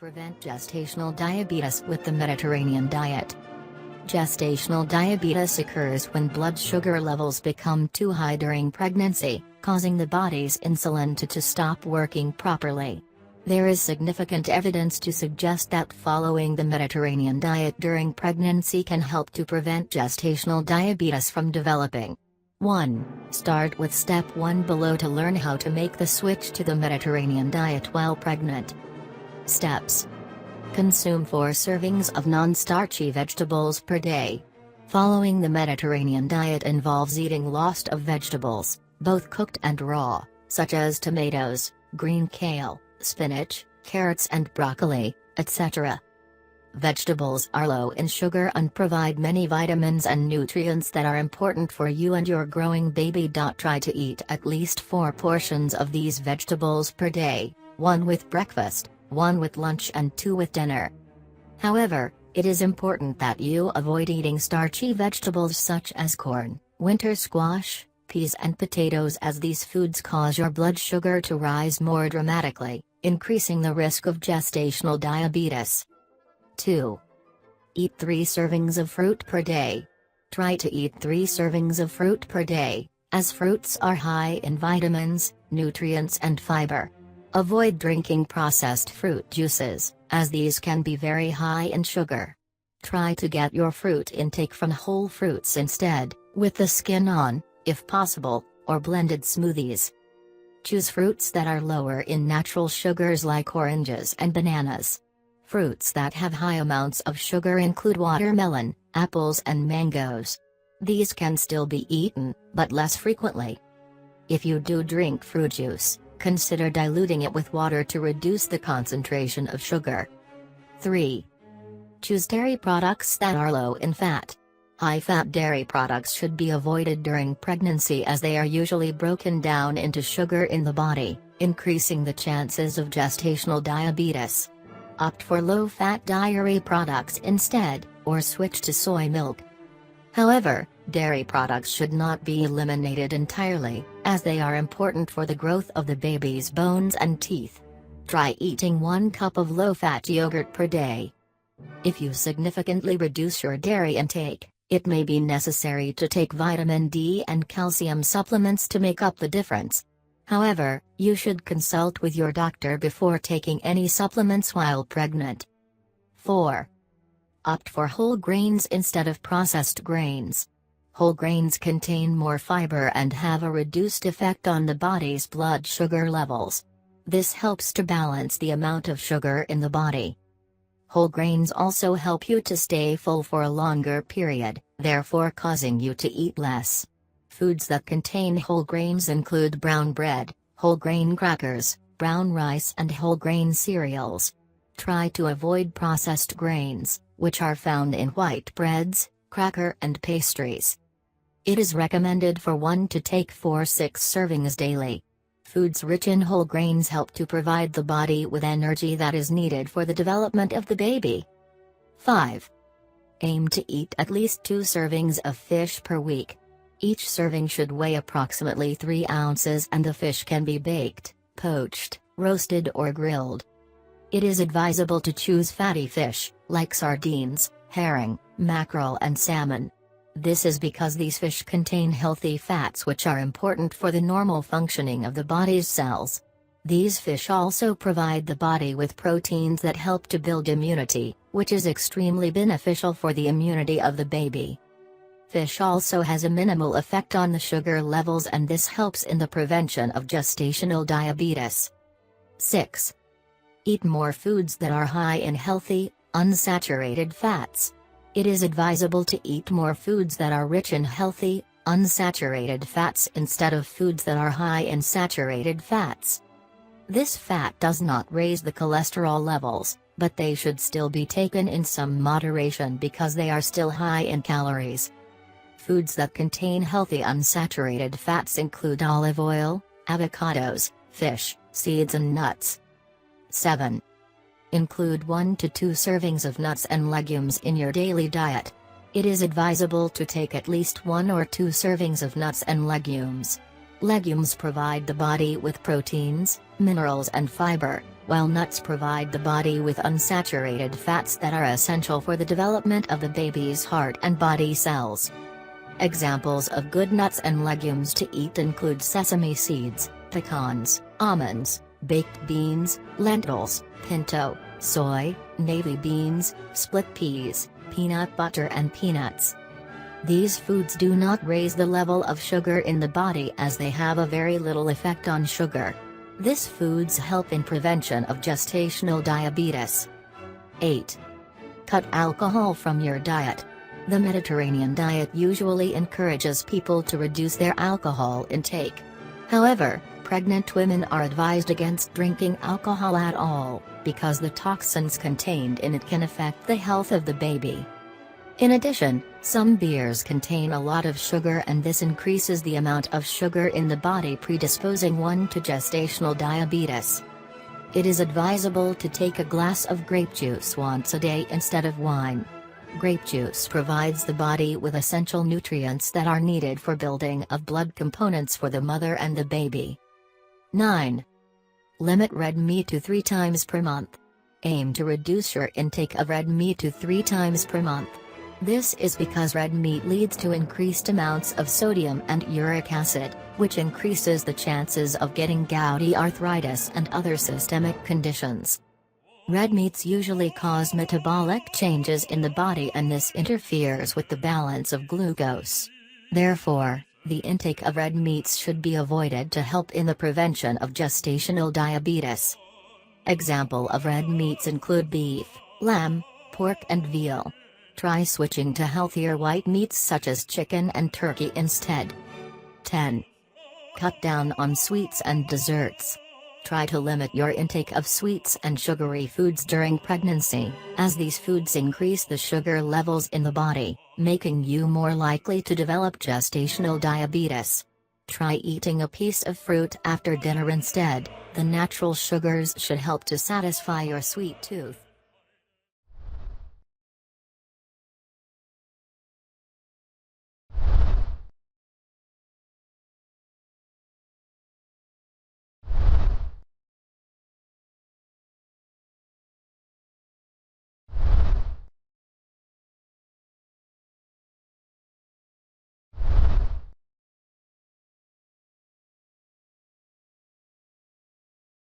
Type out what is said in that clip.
prevent gestational diabetes with the Mediterranean diet. Gestational diabetes occurs when blood sugar levels become too high during pregnancy, causing the body's insulin to stop working properly. There is significant evidence to suggest that following the Mediterranean diet during pregnancy can help to prevent gestational diabetes from developing. 1. Start with step 1 below to learn how to make the switch to the Mediterranean diet while pregnant. Steps: consume 4 servings of non-starchy vegetables per day. Following the Mediterranean diet involves eating lots of vegetables, both cooked and raw, such as tomatoes, green kale, spinach, carrots and broccoli, etc. Vegetables are low in sugar and provide many vitamins and nutrients that are important for you and your growing baby. Try to eat at least 4 portions of these vegetables per day, 1 with breakfast, 1 with lunch and 2 with dinner. However, it is important that you avoid eating starchy vegetables such as corn, winter squash, peas and potatoes, as these foods cause your blood sugar to rise more dramatically, increasing the risk of gestational diabetes. 2. Eat 3 servings of fruit per day. Try to eat 3 servings of fruit per day, as fruits are high in vitamins, nutrients and fiber. Avoid drinking processed fruit juices, as these can be very high in sugar. Try to get your fruit intake from whole fruits instead, with the skin on, if possible, or blended smoothies. Choose fruits that are lower in natural sugars like oranges and bananas. Fruits that have high amounts of sugar include watermelon, apples and mangoes. These can still be eaten, but less frequently. If you do drink fruit juice, consider diluting it with water to reduce the concentration of sugar. 3. Choose dairy products that are low in fat. High-fat dairy products should be avoided during pregnancy, as they are usually broken down into sugar in the body, increasing the chances of gestational diabetes. Opt for low-fat dairy products instead, or switch to soy milk. However, dairy products should not be eliminated entirely, as they are important for the growth of the baby's bones and teeth. Try eating 1 cup of low-fat yogurt per day. If you significantly reduce your dairy intake, it may be necessary to take vitamin D and calcium supplements to make up the difference. However, you should consult with your doctor before taking any supplements while pregnant. 4. Opt for whole grains instead of processed grains. Whole grains contain more fiber and have a reduced effect on the body's blood sugar levels. This helps to balance the amount of sugar in the body. Whole grains also help you to stay full for a longer period, therefore causing you to eat less. Foods that contain whole grains include brown bread, whole grain crackers, brown rice and whole grain cereals. Try to avoid processed grains, which are found in white breads, cracker and pastries. It is recommended for one to take 4-6 servings daily. Foods rich in whole grains help to provide the body with energy that is needed for the development of the baby. 5. Aim to eat at least 2 servings of fish per week. Each serving should weigh approximately 3 ounces and the fish can be baked, poached, roasted or grilled. It is advisable to choose fatty fish, like sardines, herring, mackerel and salmon. This is because these fish contain healthy fats which are important for the normal functioning of the body's cells. These fish also provide the body with proteins that help to build immunity, which is extremely beneficial for the immunity of the baby. Fish also has a minimal effect on the sugar levels, and this helps in the prevention of gestational diabetes. 6. Eat more foods that are high in healthy, unsaturated fats. It is advisable to eat more foods that are rich in healthy, unsaturated fats instead of foods that are high in saturated fats. This fat does not raise the cholesterol levels, but they should still be taken in some moderation because they are still high in calories. Foods that contain healthy unsaturated fats include olive oil, avocados, fish, seeds and nuts. 7. Include 1 to 2 servings of nuts and legumes in your daily diet. It is advisable to take at least 1 or 2 servings of nuts and legumes. Legumes provide the body with proteins, minerals and fiber, while nuts provide the body with unsaturated fats that are essential for the development of the baby's heart and body cells. Examples of good nuts and legumes to eat include sesame seeds, pecans, almonds, baked beans, lentils, pinto, soy, navy beans, split peas, peanut butter and peanuts. These foods do not raise the level of sugar in the body as they have a very little effect on sugar. These foods help in prevention of gestational diabetes. 8. Cut alcohol from your diet. The Mediterranean diet usually encourages people to reduce their alcohol intake. However, pregnant women are advised against drinking alcohol at all, because the toxins contained in it can affect the health of the baby. In addition, some beers contain a lot of sugar, and this increases the amount of sugar in the body, predisposing one to gestational diabetes. It is advisable to take a glass of grape juice once a day instead of wine. Grape juice provides the body with essential nutrients that are needed for building of blood components for the mother and the baby. 9. Limit red meat to 3 times per month. Aim to reduce your intake of red meat to 3 times per month. This is because red meat leads to increased amounts of sodium and uric acid, which increases the chances of getting gouty arthritis and other systemic conditions. Red meats usually cause metabolic changes in the body, and this interferes with the balance of glucose. Therefore, the intake of red meats should be avoided to help in the prevention of gestational diabetes. Example of red meats include beef, lamb, pork and veal. Try switching to healthier white meats such as chicken and turkey instead. 10. Cut down on sweets and desserts. Try to limit your intake of sweets and sugary foods during pregnancy, as these foods increase the sugar levels in the body, making you more likely to develop gestational diabetes. Try eating a piece of fruit after dinner instead. The natural sugars should help to satisfy your sweet tooth.